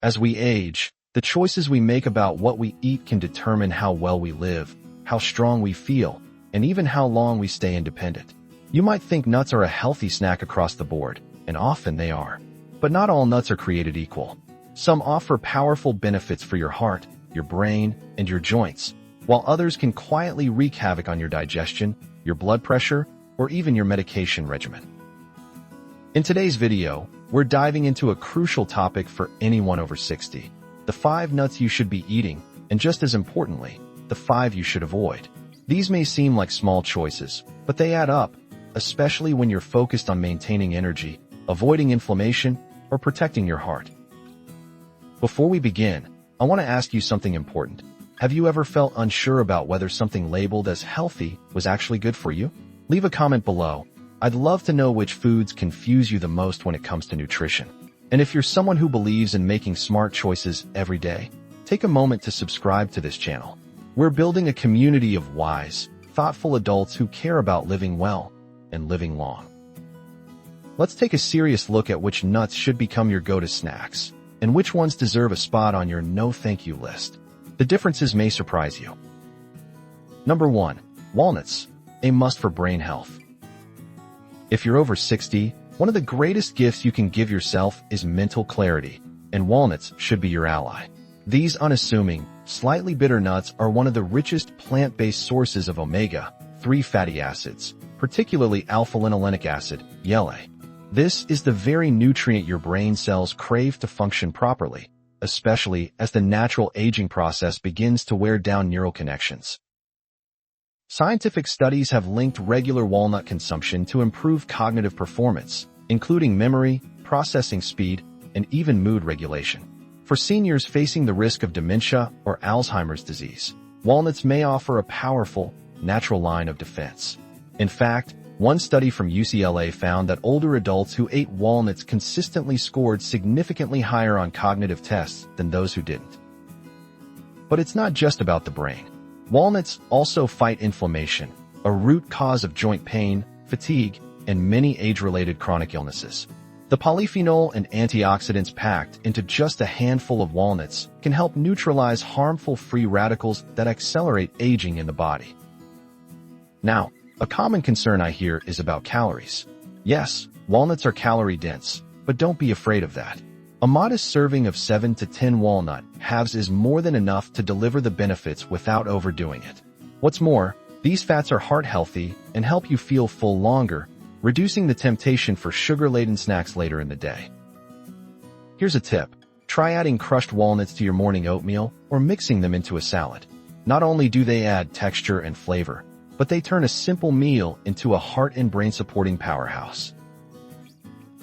As we age, the choices we make about what we eat can determine how well we live, how strong we feel, and even how long we stay independent. You might think nuts are a healthy snack across the board, and often they are. But not all nuts are created equal. Some offer powerful benefits for your heart, your brain, and your joints, while others can quietly wreak havoc on your digestion, your blood pressure, or even your medication regimen. In today's video, we're diving into a crucial topic for anyone over 60. The 5 nuts you should be eating, and just as importantly, the 5 you should avoid. These may seem like small choices, but they add up, especially when you're focused on maintaining energy, avoiding inflammation, or protecting your heart. Before we begin, I want to ask you something important. Have you ever felt unsure about whether something labeled as healthy was actually good for you? Leave a comment below. I'd love to know which foods confuse you the most when it comes to nutrition. And if you're someone who believes in making smart choices every day, take a moment to subscribe to this channel. We're building a community of wise, thoughtful adults who care about living well and living long. Let's take a serious look at which nuts should become your go-to snacks, and which ones deserve a spot on your no thank you list. The differences may surprise you. Number 1. Walnuts, a must for brain health. If you're over 60, one of the greatest gifts you can give yourself is mental clarity, and walnuts should be your ally. These unassuming, slightly bitter nuts are one of the richest plant-based sources of omega-3 fatty acids, particularly alpha-linolenic acid, YLA. This is the very nutrient your brain cells crave to function properly, especially as the natural aging process begins to wear down neural connections. Scientific studies have linked regular walnut consumption to improve cognitive performance, including memory, processing speed, and even mood regulation. For seniors facing the risk of dementia or Alzheimer's disease, walnuts may offer a powerful, natural line of defense. In fact, one study from UCLA found that older adults who ate walnuts consistently scored significantly higher on cognitive tests than those who didn't. But it's not just about the brain. Walnuts also fight inflammation, a root cause of joint pain, fatigue, and many age-related chronic illnesses. The polyphenol and antioxidants packed into just a handful of walnuts can help neutralize harmful free radicals that accelerate aging in the body. Now, a common concern I hear is about calories. Yes, walnuts are calorie-dense, but don't be afraid of that. A modest serving of 7 to 10 walnut halves is more than enough to deliver the benefits without overdoing it. What's more, these fats are heart-healthy and help you feel full longer, reducing the temptation for sugar-laden snacks later in the day. Here's a tip. Try adding crushed walnuts to your morning oatmeal or mixing them into a salad. Not only do they add texture and flavor, but they turn a simple meal into a heart and brain-supporting powerhouse.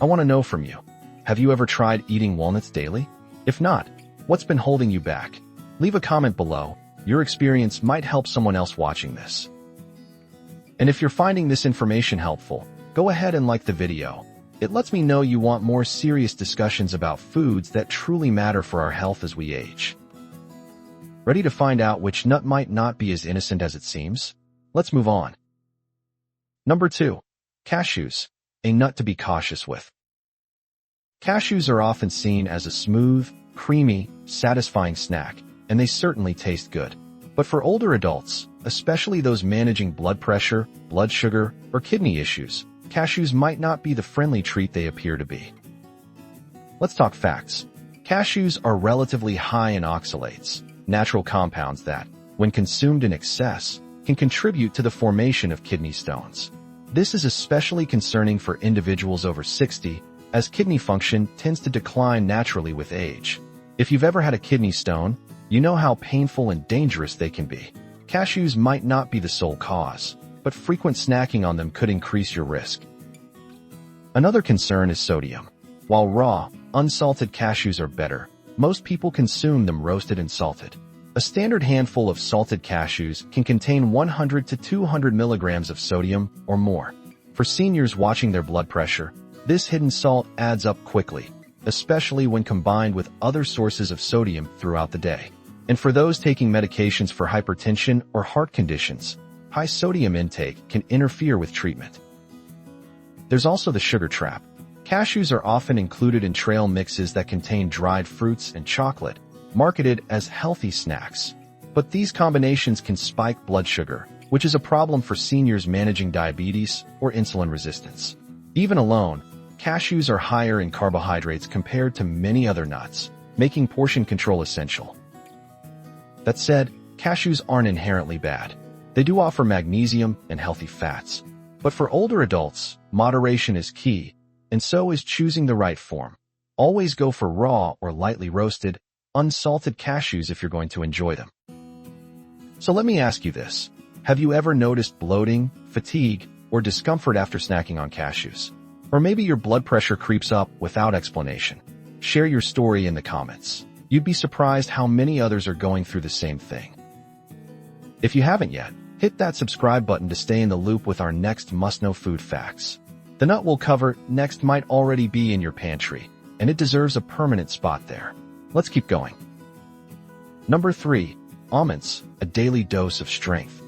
I want to know from you. Have you ever tried eating walnuts daily? If not, what's been holding you back? Leave a comment below. Your experience might help someone else watching this. And if you're finding this information helpful, go ahead and like the video. It lets me know you want more serious discussions about foods that truly matter for our health as we age. Ready to find out which nut might not be as innocent as it seems? Let's move on. Number 2. Cashews, a nut to be cautious with. Cashews are often seen as a smooth, creamy, satisfying snack, and they certainly taste good. But for older adults, especially those managing blood pressure, blood sugar, or kidney issues, cashews might not be the friendly treat they appear to be. Let's talk facts. Cashews are relatively high in oxalates, natural compounds that, when consumed in excess, can contribute to the formation of kidney stones. This is especially concerning for individuals over 60, as kidney function tends to decline naturally with age. If you've ever had a kidney stone, you know how painful and dangerous they can be. Cashews might not be the sole cause, but frequent snacking on them could increase your risk. Another concern is sodium. While raw, unsalted cashews are better, most people consume them roasted and salted. A standard handful of salted cashews can contain 100 to 200 milligrams of sodium or more. For seniors watching their blood pressure, this hidden salt adds up quickly, especially when combined with other sources of sodium throughout the day. And for those taking medications for hypertension or heart conditions, high sodium intake can interfere with treatment. There's also the sugar trap. Cashews are often included in trail mixes that contain dried fruits and chocolate, marketed as healthy snacks. But these combinations can spike blood sugar, which is a problem for seniors managing diabetes or insulin resistance. Even alone, cashews are higher in carbohydrates compared to many other nuts, making portion control essential. That said, cashews aren't inherently bad. They do offer magnesium and healthy fats. But for older adults, moderation is key, and so is choosing the right form. Always go for raw or lightly roasted, unsalted cashews if you're going to enjoy them. So let me ask you this. Have you ever noticed bloating, fatigue, or discomfort after snacking on cashews? Or maybe your blood pressure creeps up without explanation. Share your story in the comments. You'd be surprised how many others are going through the same thing. If you haven't yet, hit that subscribe button to stay in the loop with our next must-know food facts. The nut we'll cover next might already be in your pantry, and it deserves a permanent spot there. Let's keep going. Number 3. Almonds, a daily dose of strength.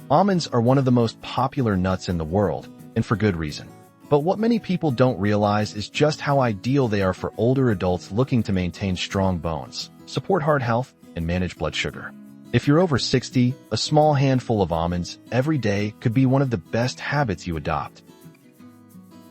Almonds are one of the most popular nuts in the world, and for good reason. But what many people don't realize is just how ideal they are for older adults looking to maintain strong bones, support heart health, and manage blood sugar. If you're over 60, a small handful of almonds every day could be one of the best habits you adopt.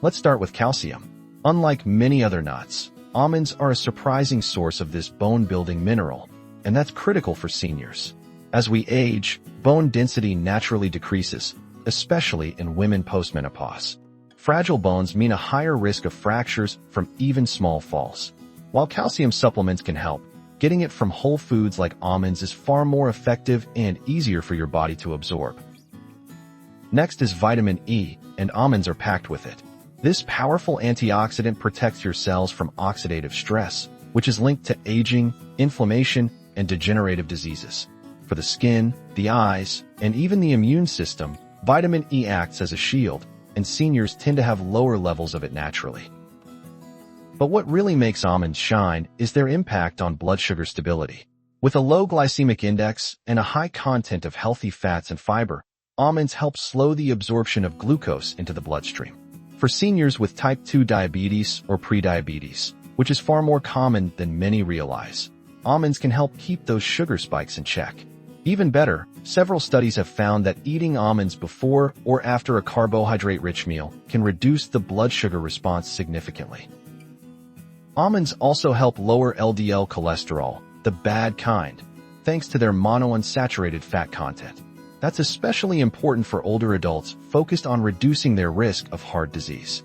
Let's start with calcium. Unlike many other nuts, almonds are a surprising source of this bone-building mineral, and that's critical for seniors. As we age, bone density naturally decreases, especially in women post-menopause. Fragile bones mean a higher risk of fractures from even small falls. While calcium supplements can help, getting it from whole foods like almonds is far more effective and easier for your body to absorb. Next is vitamin E, and almonds are packed with it. This powerful antioxidant protects your cells from oxidative stress, which is linked to aging, inflammation, and degenerative diseases. For the skin, the eyes, and even the immune system, vitamin E acts as a shield, and seniors tend to have lower levels of it naturally. But what really makes almonds shine is their impact on blood sugar stability. With a low glycemic index and a high content of healthy fats and fiber, almonds help slow the absorption of glucose into the bloodstream. For seniors with type 2 diabetes or prediabetes, which is far more common than many realize, almonds can help keep those sugar spikes in check. Even better, several studies have found that eating almonds before or after a carbohydrate-rich meal can reduce the blood sugar response significantly. Almonds also help lower LDL cholesterol, the bad kind, thanks to their monounsaturated fat content. That's especially important for older adults focused on reducing their risk of heart disease.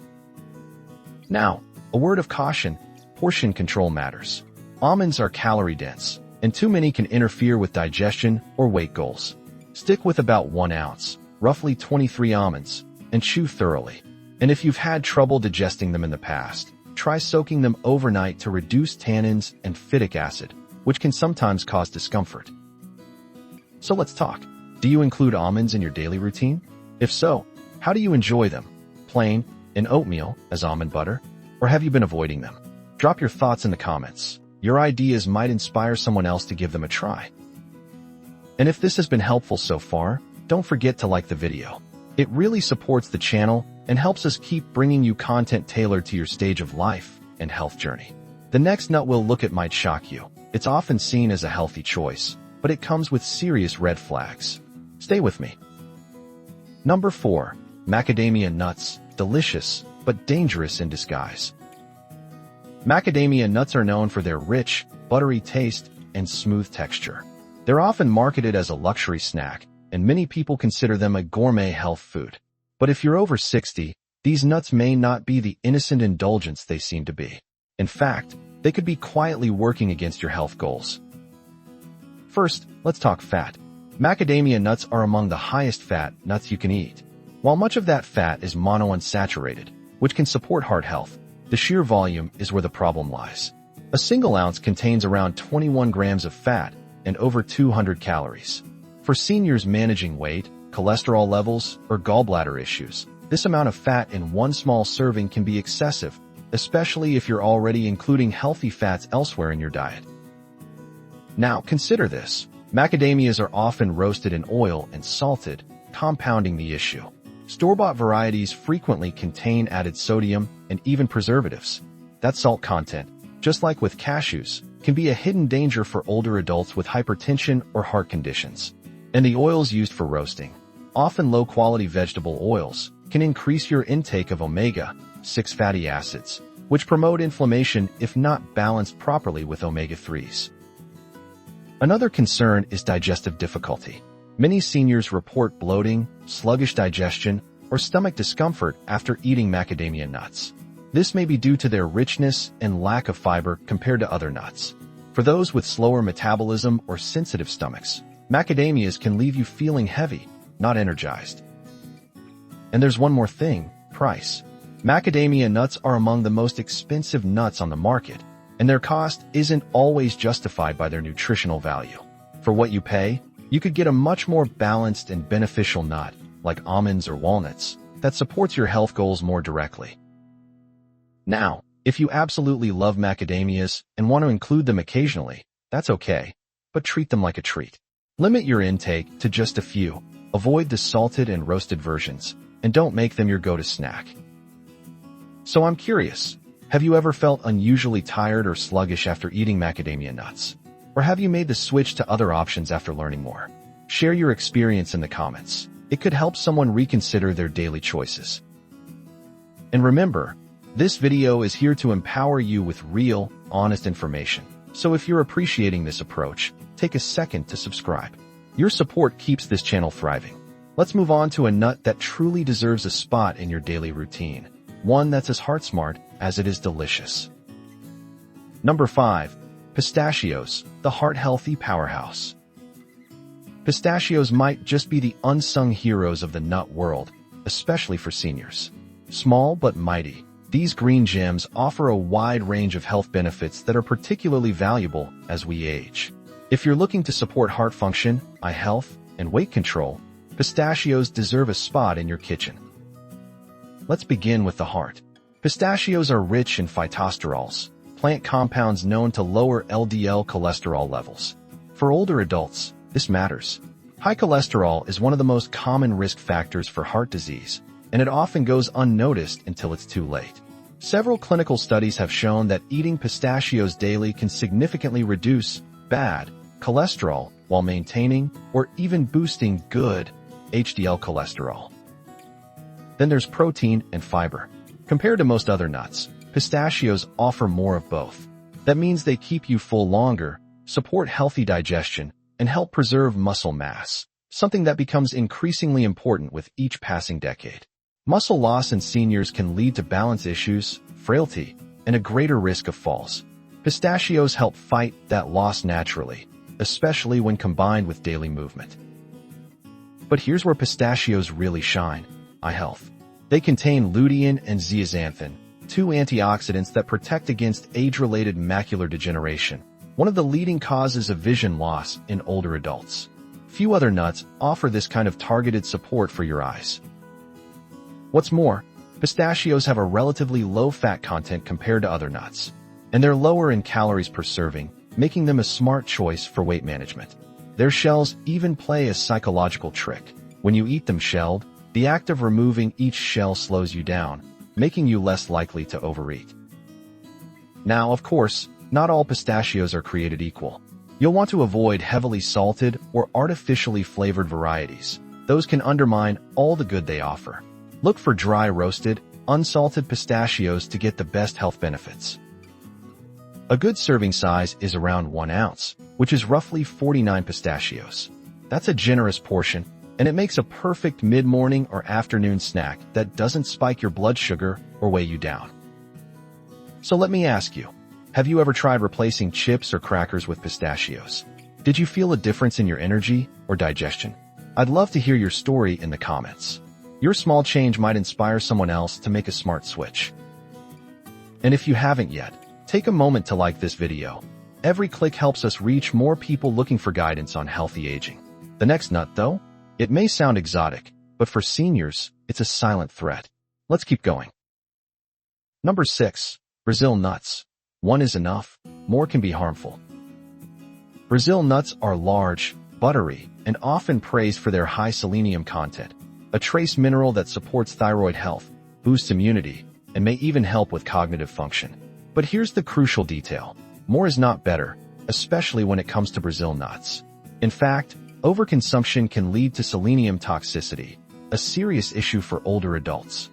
Now, a word of caution, portion control matters. Almonds are calorie-dense, and too many can interfere with digestion or weight goals. Stick with about 1 ounce, roughly 23 almonds, and chew thoroughly. And if you've had trouble digesting them in the past, try soaking them overnight to reduce tannins and phytic acid, which can sometimes cause discomfort. So let's talk. Do you include almonds in your daily routine? If so, how do you enjoy them? Plain, in oatmeal, as almond butter? Or have you been avoiding them? Drop your thoughts in the comments. Your ideas might inspire someone else to give them a try. And if this has been helpful so far, don't forget to like the video. It really supports the channel and helps us keep bringing you content tailored to your stage of life and health journey. The next nut we'll look at might shock you. It's often seen as a healthy choice, but it comes with serious red flags. Stay with me. Number 4. Macadamia nuts, delicious, but dangerous in disguise. Macadamia nuts are known for their rich, buttery taste and smooth texture. They're often marketed as a luxury snack, and many people consider them a gourmet health food. But if you're over 60, these nuts may not be the innocent indulgence they seem to be. In fact, they could be quietly working against your health goals. First, let's talk fat. Macadamia nuts are among the highest fat nuts you can eat. While much of that fat is monounsaturated, which can support heart health, the sheer volume is where the problem lies. A single ounce contains around 21 grams of fat and over 200 calories. For seniors managing weight, cholesterol levels, or gallbladder issues, this amount of fat in one small serving can be excessive, especially if you're already including healthy fats elsewhere in your diet. Now, consider this. Macadamias are often roasted in oil and salted, compounding the issue. Store-bought varieties frequently contain added sodium and even preservatives. That salt content, just like with cashews, can be a hidden danger for older adults with hypertension or heart conditions. And the oils used for roasting, often low-quality vegetable oils, can increase your intake of omega-6 fatty acids, which promote inflammation if not balanced properly with omega-3s. Another concern is digestive difficulty. Many seniors report bloating, sluggish digestion, or stomach discomfort after eating macadamia nuts. This may be due to their richness and lack of fiber compared to other nuts. For those with slower metabolism or sensitive stomachs, macadamias can leave you feeling heavy, not energized. And there's one more thing: price. Macadamia nuts are among the most expensive nuts on the market, and their cost isn't always justified by their nutritional value. For what you pay, you could get a much more balanced and beneficial nut, like almonds or walnuts, that supports your health goals more directly. Now, if you absolutely love macadamias and want to include them occasionally, that's okay, but treat them like a treat. Limit your intake to just a few, avoid the salted and roasted versions, and don't make them your go-to snack. So I'm curious, have you ever felt unusually tired or sluggish after eating macadamia nuts? Or have you made the switch to other options after learning more? Share your experience in the comments. It could help someone reconsider their daily choices. And remember, this video is here to empower you with real, honest information. So if you're appreciating this approach, take a second to subscribe. Your support keeps this channel thriving. Let's move on to a nut that truly deserves a spot in your daily routine. One that's as heart-smart as it is delicious. Number 5. Pistachios, the heart-healthy powerhouse. Pistachios might just be the unsung heroes of the nut world, especially for seniors. Small but mighty, these green gems offer a wide range of health benefits that are particularly valuable as we age. If you're looking to support heart function, eye health, and weight control, pistachios deserve a spot in your kitchen. Let's begin with the heart. Pistachios are rich in phytosterols, plant compounds known to lower LDL cholesterol levels. For older adults, this matters. High cholesterol is one of the most common risk factors for heart disease, and it often goes unnoticed until it's too late. Several clinical studies have shown that eating pistachios daily can significantly reduce bad cholesterol while maintaining or even boosting good HDL cholesterol. Then there's protein and fiber. Compared to most other nuts, pistachios offer more of both. That means they keep you full longer, support healthy digestion, and help preserve muscle mass, something that becomes increasingly important with each passing decade. Muscle loss in seniors can lead to balance issues, frailty, and a greater risk of falls. Pistachios help fight that loss naturally, especially when combined with daily movement. But here's where pistachios really shine: eye health. They contain lutein and zeaxanthin, two antioxidants that protect against age-related macular degeneration, one of the leading causes of vision loss in older adults. Few other nuts offer this kind of targeted support for your eyes. What's more, pistachios have a relatively low fat content compared to other nuts, and they're lower in calories per serving, making them a smart choice for weight management. Their shells even play a psychological trick. When you eat them shelled, the act of removing each shell slows you down, making you less likely to overeat. Now, of course, not all pistachios are created equal. You'll want to avoid heavily salted or artificially flavored varieties. Those can undermine all the good they offer. Look for dry roasted, unsalted pistachios to get the best health benefits. A good serving size is around 1 ounce, which is roughly 49 pistachios. That's a generous portion, and it makes a perfect mid-morning or afternoon snack that doesn't spike your blood sugar or weigh you down. So let me ask you, have you ever tried replacing chips or crackers with pistachios? Did you feel a difference in your energy or digestion? I'd love to hear your story in the comments. Your small change might inspire someone else to make a smart switch. And if you haven't yet, take a moment to like this video. Every click helps us reach more people looking for guidance on healthy aging. The next nut, though? It may sound exotic, but for seniors, it's a silent threat. Let's keep going. Number 6. Brazil nuts. One is enough, more can be harmful. Brazil nuts are large, buttery, and often praised for their high selenium content. a trace mineral that supports thyroid health, boosts immunity, and may even help with cognitive function. But here's the crucial detail. More is not better, especially when it comes to Brazil nuts. In fact, overconsumption can lead to selenium toxicity, a serious issue for older adults.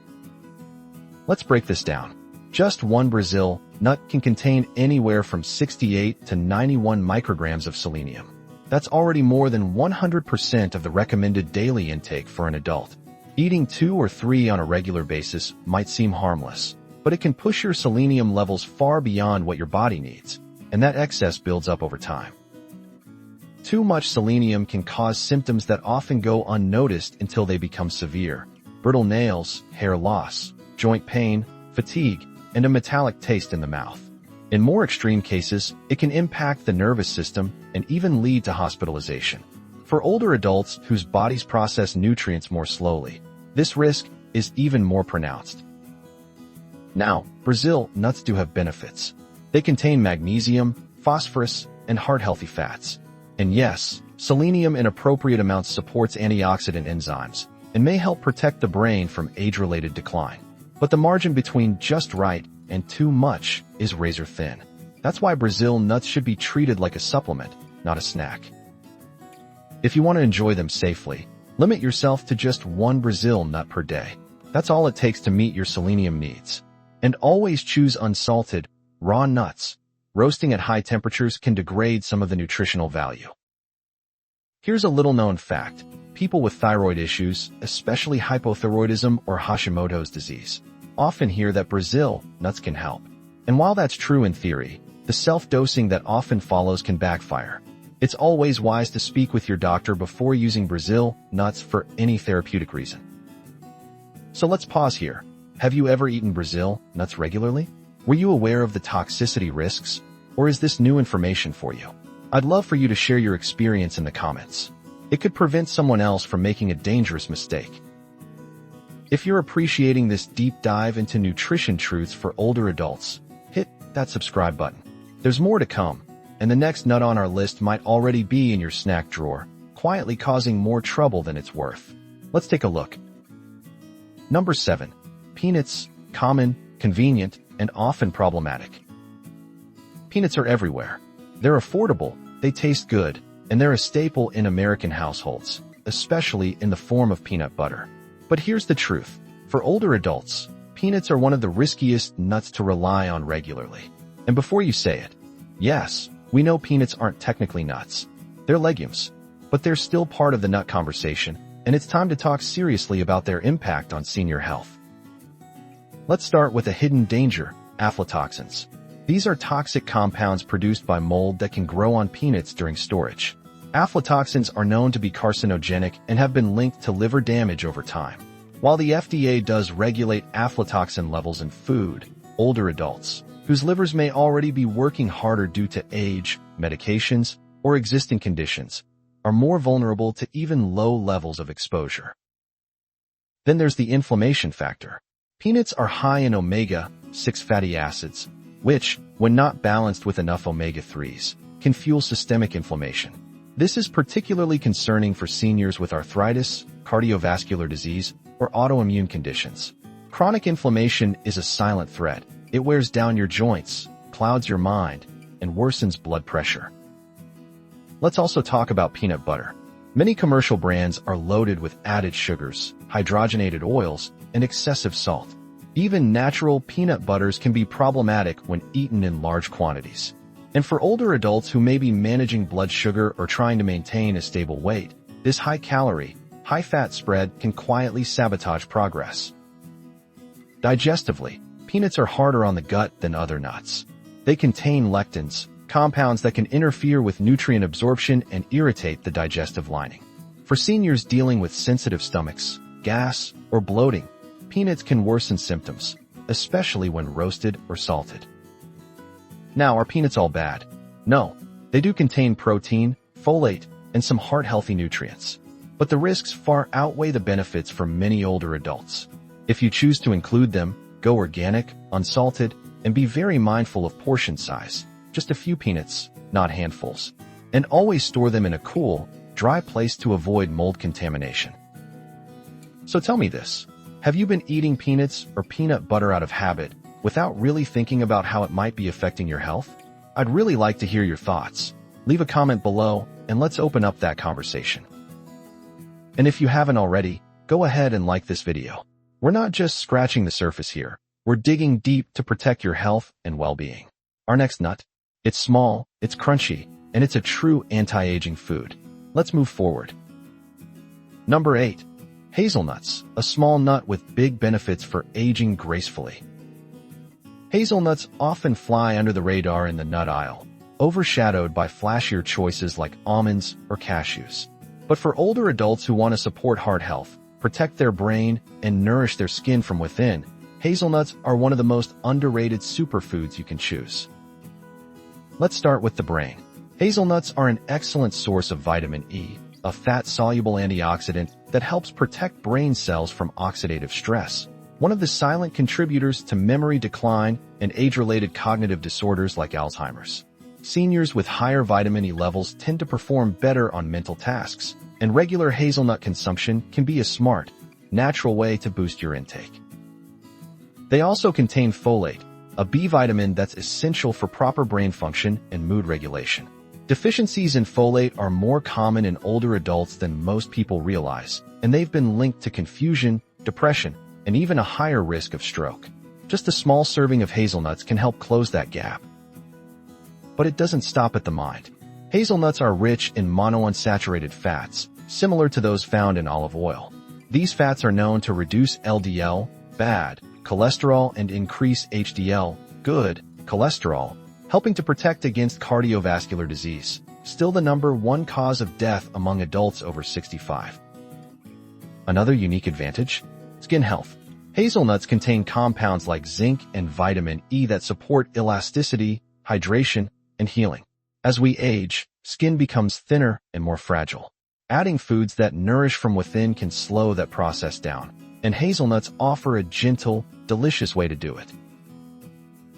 Let's break this down. Just one Brazil nut can contain anywhere from 68 to 91 micrograms of selenium. That's already more than 100% of the recommended daily intake for an adult. Eating 2 or 3 on a regular basis might seem harmless, but it can push your selenium levels far beyond what your body needs, and that excess builds up over time. Too much selenium can cause symptoms that often go unnoticed until they become severe: brittle nails, hair loss, joint pain, fatigue, and a metallic taste in the mouth. In more extreme cases, it can impact the nervous system and even lead to hospitalization. For older adults whose bodies process nutrients more slowly, this risk is even more pronounced. Now, Brazil nuts do have benefits. They contain magnesium, phosphorus, and heart-healthy fats. And yes, selenium in appropriate amounts supports antioxidant enzymes and may help protect the brain from age-related decline. But the margin between just right and too much is razor thin. That's why Brazil nuts should be treated like a supplement, not a snack. If you want to enjoy them safely, limit yourself to just one Brazil nut per day. That's all it takes to meet your selenium needs. And always choose unsalted, raw nuts. Roasting at high temperatures can degrade some of the nutritional value. Here's a little-known fact. People with thyroid issues, especially hypothyroidism or Hashimoto's disease, often hear that Brazil nuts can help. And while that's true in theory, the self-dosing that often follows can backfire. It's always wise to speak with your doctor before using Brazil nuts for any therapeutic reason. So let's pause here. Have you ever eaten Brazil nuts regularly? Were you aware of the toxicity risks, or is this new information for you? I'd love for you to share your experience in the comments. It could prevent someone else from making a dangerous mistake. If you're appreciating this deep dive into nutrition truths for older adults, hit that subscribe button. There's more to come, and the next nut on our list might already be in your snack drawer, quietly causing more trouble than it's worth. Let's take a look. Number 7. Peanuts. Common, convenient, and often problematic. Peanuts are everywhere. They're affordable, they taste good, and they're a staple in American households, especially in the form of peanut butter. But here's the truth. For older adults, peanuts are one of the riskiest nuts to rely on regularly. And before you say it, yes, we know peanuts aren't technically nuts. They're legumes, but they're still part of the nut conversation, and it's time to talk seriously about their impact on senior health. Let's start with a hidden danger: aflatoxins. These are toxic compounds produced by mold that can grow on peanuts during storage. Aflatoxins are known to be carcinogenic and have been linked to liver damage over time. While the FDA does regulate aflatoxin levels in food, older adults, whose livers may already be working harder due to age, medications, or existing conditions, are more vulnerable to even low levels of exposure. Then there's the inflammation factor. Peanuts are high in omega-6 fatty acids, which, when not balanced with enough omega-3s, can fuel systemic inflammation. This is particularly concerning for seniors with arthritis, cardiovascular disease, or autoimmune conditions. Chronic inflammation is a silent threat. It wears down your joints, clouds your mind, and worsens blood pressure. Let's also talk about peanut butter. Many commercial brands are loaded with added sugars, hydrogenated oils, and excessive salt. Even natural peanut butters can be problematic when eaten in large quantities. And for older adults who may be managing blood sugar or trying to maintain a stable weight, this high-calorie, high-fat spread can quietly sabotage progress. Digestively, peanuts are harder on the gut than other nuts. They contain lectins, compounds that can interfere with nutrient absorption and irritate the digestive lining. For seniors dealing with sensitive stomachs, gas, or bloating, peanuts can worsen symptoms, especially when roasted or salted. Now, are peanuts all bad? No, they do contain protein, folate, and some heart-healthy nutrients. But the risks far outweigh the benefits for many older adults. If you choose to include them, go organic, unsalted, and be very mindful of portion size. Just a few peanuts, not handfuls. And always store them in a cool, dry place to avoid mold contamination. So tell me this. Have you been eating peanuts or peanut butter out of habit without really thinking about how it might be affecting your health? I'd really like to hear your thoughts. Leave a comment below and let's open up that conversation. And if you haven't already, go ahead and like this video. We're not just scratching the surface here. We're digging deep to protect your health and well-being. Our next nut. It's small, it's crunchy, and it's a true anti-aging food. Let's move forward. Number 8. Hazelnuts, a small nut with big benefits for aging gracefully. Hazelnuts often fly under the radar in the nut aisle, overshadowed by flashier choices like almonds or cashews. But for older adults who want to support heart health, protect their brain, and nourish their skin from within, hazelnuts are one of the most underrated superfoods you can choose. Let's start with the brain. Hazelnuts are an excellent source of vitamin E, a fat-soluble antioxidant that helps protect brain cells from oxidative stress, one of the silent contributors to memory decline and age-related cognitive disorders like Alzheimer's. Seniors with higher vitamin E levels tend to perform better on mental tasks, and regular hazelnut consumption can be a smart, natural way to boost your intake. They also contain folate, a B vitamin that's essential for proper brain function and mood regulation. Deficiencies in folate are more common in older adults than most people realize, and they've been linked to confusion, depression, and even a higher risk of stroke. Just a small serving of hazelnuts can help close that gap. But it doesn't stop at the mind. Hazelnuts are rich in monounsaturated fats, similar to those found in olive oil. These fats are known to reduce LDL, bad, cholesterol and increase HDL, good, cholesterol, helping to protect against cardiovascular disease, still the #1 cause of death among adults over 65. Another unique advantage? Skin health. Hazelnuts contain compounds like zinc and vitamin E that support elasticity, hydration, and healing. As we age, skin becomes thinner and more fragile. Adding foods that nourish from within can slow that process down, and hazelnuts offer a gentle, delicious way to do it.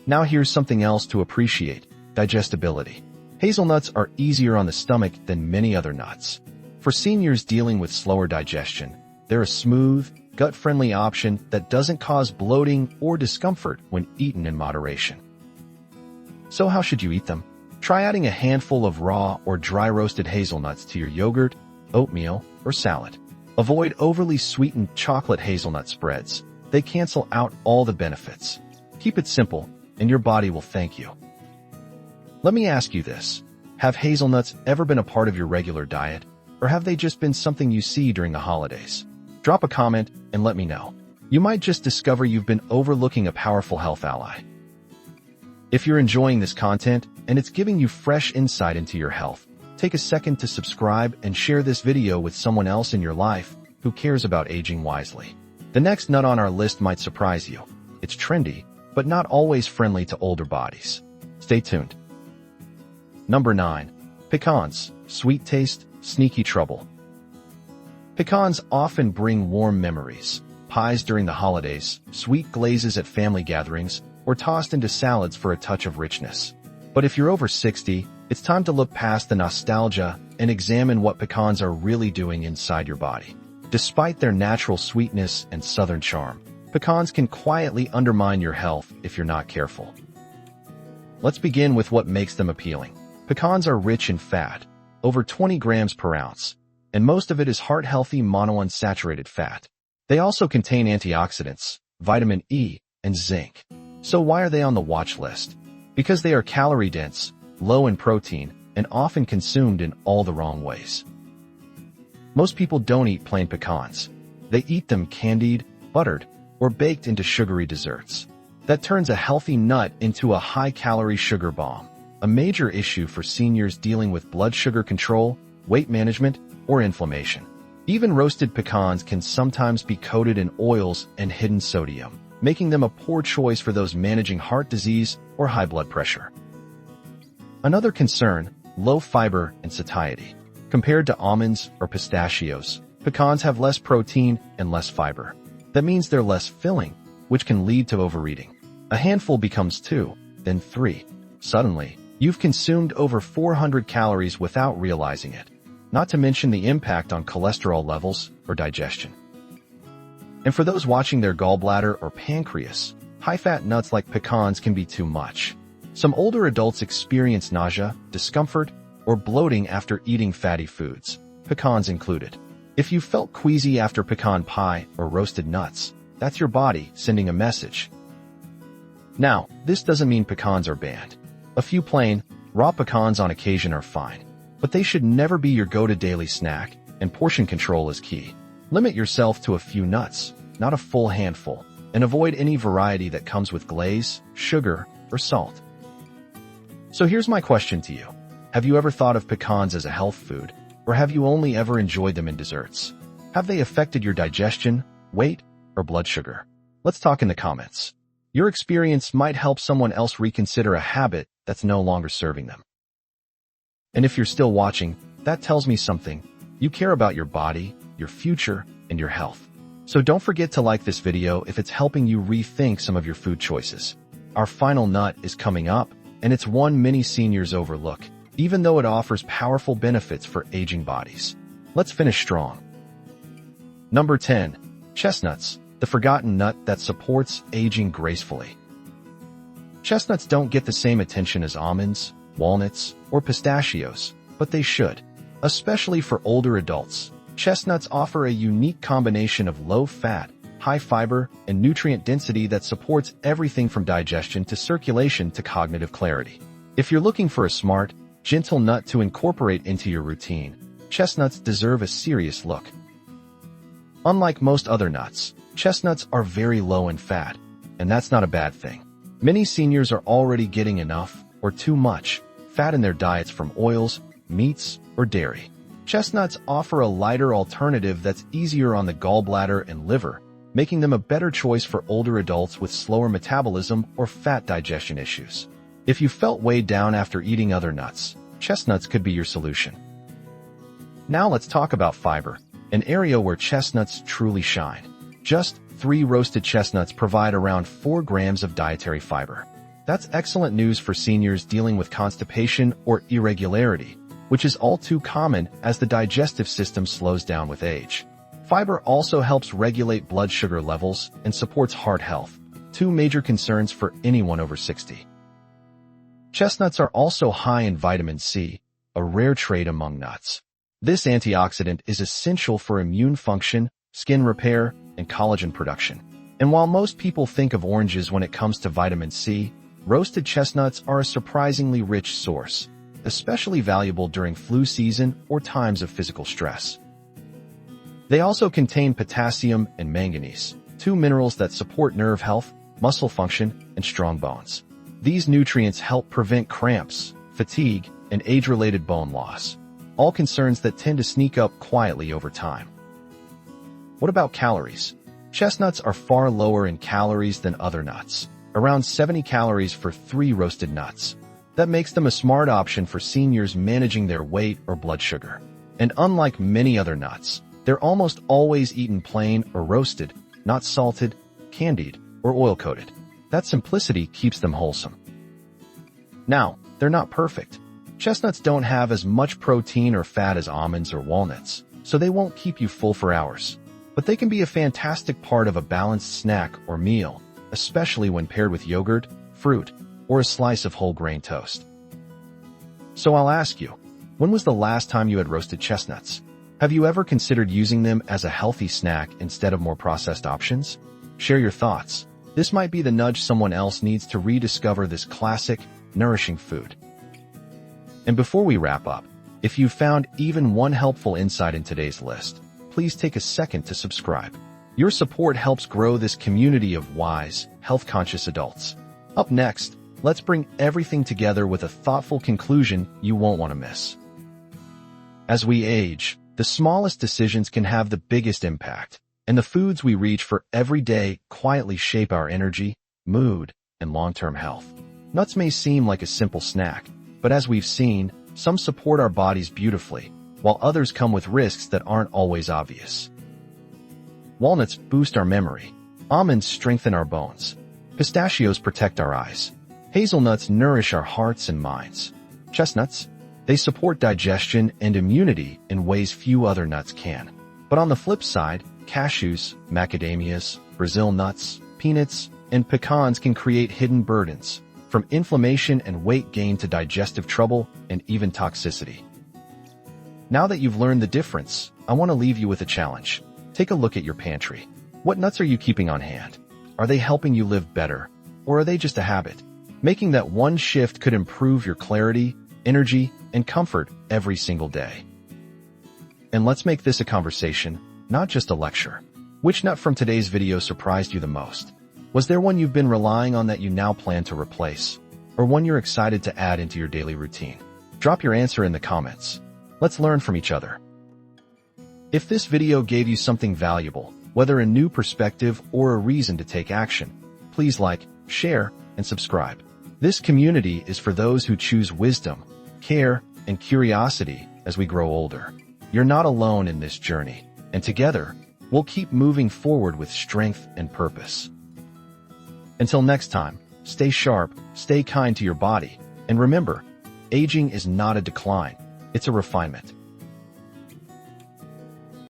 Now here's something else to appreciate: digestibility. Hazelnuts are easier on the stomach than many other nuts. For seniors dealing with slower digestion, they're a smooth, gut-friendly option that doesn't cause bloating or discomfort when eaten in moderation. So how should you eat them? Try adding a handful of raw or dry-roasted hazelnuts to your yogurt, oatmeal, or salad. Avoid overly sweetened chocolate hazelnut spreads. They cancel out all the benefits. Keep it simple, and your body will thank you. Let me ask you this. Have hazelnuts ever been a part of your regular diet, or have they just been something you see during the holidays? Drop a comment and let me know. You might just discover you've been overlooking a powerful health ally. If you're enjoying this content and it's giving you fresh insight into your health, take a second to subscribe and share this video with someone else in your life who cares about aging wisely. The next nut on our list might surprise you. It's trendy, but not always friendly to older bodies. Stay tuned. Number 9. Pecans. Sweet taste, sneaky trouble. Pecans often bring warm memories. Pies during the holidays, sweet glazes at family gatherings, or tossed into salads for a touch of richness. But if you're over 60, it's time to look past the nostalgia and examine what pecans are really doing inside your body. Despite their natural sweetness and southern charm, pecans can quietly undermine your health if you're not careful. Let's begin with what makes them appealing. Pecans are rich in fat, over 20 grams per ounce, and most of it is heart-healthy monounsaturated fat. They also contain antioxidants, vitamin E, and zinc. So why are they on the watch list? Because they are calorie-dense, low in protein, and often consumed in all the wrong ways. Most people don't eat plain pecans. They eat them candied, buttered, or baked into sugary desserts. That turns a healthy nut into a high-calorie sugar bomb, a major issue for seniors dealing with blood sugar control, weight management, or inflammation. Even roasted pecans can sometimes be coated in oils and hidden sodium, making them a poor choice for those managing heart disease or high blood pressure. Another concern, low fiber and satiety. Compared to almonds or pistachios, pecans have less protein and less fiber. That means they're less filling, which can lead to overeating. A handful becomes 2, then 3. Suddenly, you've consumed over 400 calories without realizing it, not to mention the impact on cholesterol levels or digestion. And for those watching their gallbladder or pancreas, high-fat nuts like pecans can be too much. Some older adults experience nausea, discomfort, or bloating after eating fatty foods, pecans included. If you felt queasy after pecan pie or roasted nuts, that's your body sending a message. Now, this doesn't mean pecans are banned. A few plain, raw pecans on occasion are fine, but they should never be your go-to daily snack, and portion control is key. Limit yourself to a few nuts, not a full handful, and avoid any variety that comes with glaze, sugar, or salt. So here's my question to you. Have you ever thought of pecans as a health food, or have you only ever enjoyed them in desserts? Have they affected your digestion, weight, or blood sugar? Let's talk in the comments. Your experience might help someone else reconsider a habit that's no longer serving them. And if you're still watching, that tells me something. You care about your body, your future, and your health. So don't forget to like this video if it's helping you rethink some of your food choices. Our final nut is coming up, and it's one many seniors overlook, even though it offers powerful benefits for aging bodies. Let's finish strong. Number 10. Chestnuts, the forgotten nut that supports aging gracefully. Chestnuts don't get the same attention as almonds, walnuts, or pistachios, but they should. Especially for older adults, chestnuts offer a unique combination of low fat, high fiber, and nutrient density that supports everything from digestion to circulation to cognitive clarity. If you're looking for a smart, gentle nut to incorporate into your routine, chestnuts deserve a serious look. Unlike most other nuts, chestnuts are very low in fat, and that's not a bad thing. Many seniors are already getting enough, or too much, fat in their diets from oils, meats, or dairy. Chestnuts offer a lighter alternative that's easier on the gallbladder and liver, making them a better choice for older adults with slower metabolism or fat digestion issues. If you felt weighed down after eating other nuts, chestnuts could be your solution. Now let's talk about fiber, an area where chestnuts truly shine. Just 3 roasted chestnuts provide around 4 grams of dietary fiber. That's excellent news for seniors dealing with constipation or irregularity, which is all too common as the digestive system slows down with age. Fiber also helps regulate blood sugar levels and supports heart health, 2 major concerns for anyone over 60. Chestnuts are also high in vitamin C, a rare trait among nuts. This antioxidant is essential for immune function, skin repair, and collagen production. And while most people think of oranges when it comes to vitamin C, roasted chestnuts are a surprisingly rich source, especially valuable during flu season or times of physical stress. They also contain potassium and manganese, 2 minerals that support nerve health, muscle function, and strong bones. These nutrients help prevent cramps, fatigue, and age-related bone loss, all concerns that tend to sneak up quietly over time. What about calories? Chestnuts are far lower in calories than other nuts, around 70 calories for 3 roasted nuts. That makes them a smart option for seniors managing their weight or blood sugar. And unlike many other nuts, they're almost always eaten plain or roasted, not salted, candied, or oil-coated. That simplicity keeps them wholesome. Now, they're not perfect. Chestnuts don't have as much protein or fat as almonds or walnuts, so they won't keep you full for hours. But they can be a fantastic part of a balanced snack or meal, especially when paired with yogurt, fruit, or a slice of whole grain toast. So I'll ask you, when was the last time you had roasted chestnuts? Have you ever considered using them as a healthy snack instead of more processed options? Share your thoughts. This might be the nudge someone else needs to rediscover this classic, nourishing food. And before we wrap up, if you found even one helpful insight in today's list, please take a second to subscribe. Your support helps grow this community of wise, health-conscious adults. Up next, let's bring everything together with a thoughtful conclusion you won't want to miss. As we age, the smallest decisions can have the biggest impact, and the foods we reach for every day quietly shape our energy, mood, and long-term health. Nuts may seem like a simple snack, but as we've seen, some support our bodies beautifully, while others come with risks that aren't always obvious. Walnuts boost our memory. Almonds strengthen our bones. Pistachios protect our eyes. Hazelnuts nourish our hearts and minds. Chestnuts, they support digestion and immunity in ways few other nuts can. But on the flip side, Cashews, macadamias, Brazil nuts, peanuts, and pecans can create hidden burdens, from inflammation and weight gain to digestive trouble and even toxicity. Now that you've learned the difference, I want to leave you with a challenge. Take a look at your pantry. What nuts are you keeping on hand? Are they helping you live better, or are they just a habit? Making that one shift could improve your clarity, energy, and comfort every single day. And let's make this a conversation, not just a lecture. Which nut from today's video surprised you the most? Was there one you've been relying on that you now plan to replace, or one you're excited to add into your daily routine? Drop your answer in the comments. Let's learn from each other. If this video gave you something valuable, whether a new perspective or a reason to take action, please like, share, and subscribe. This community is for those who choose wisdom, care, and curiosity as we grow older. You're not alone in this journey, and together, we'll keep moving forward with strength and purpose. Until next time, stay sharp, stay kind to your body, and remember, aging is not a decline, it's a refinement.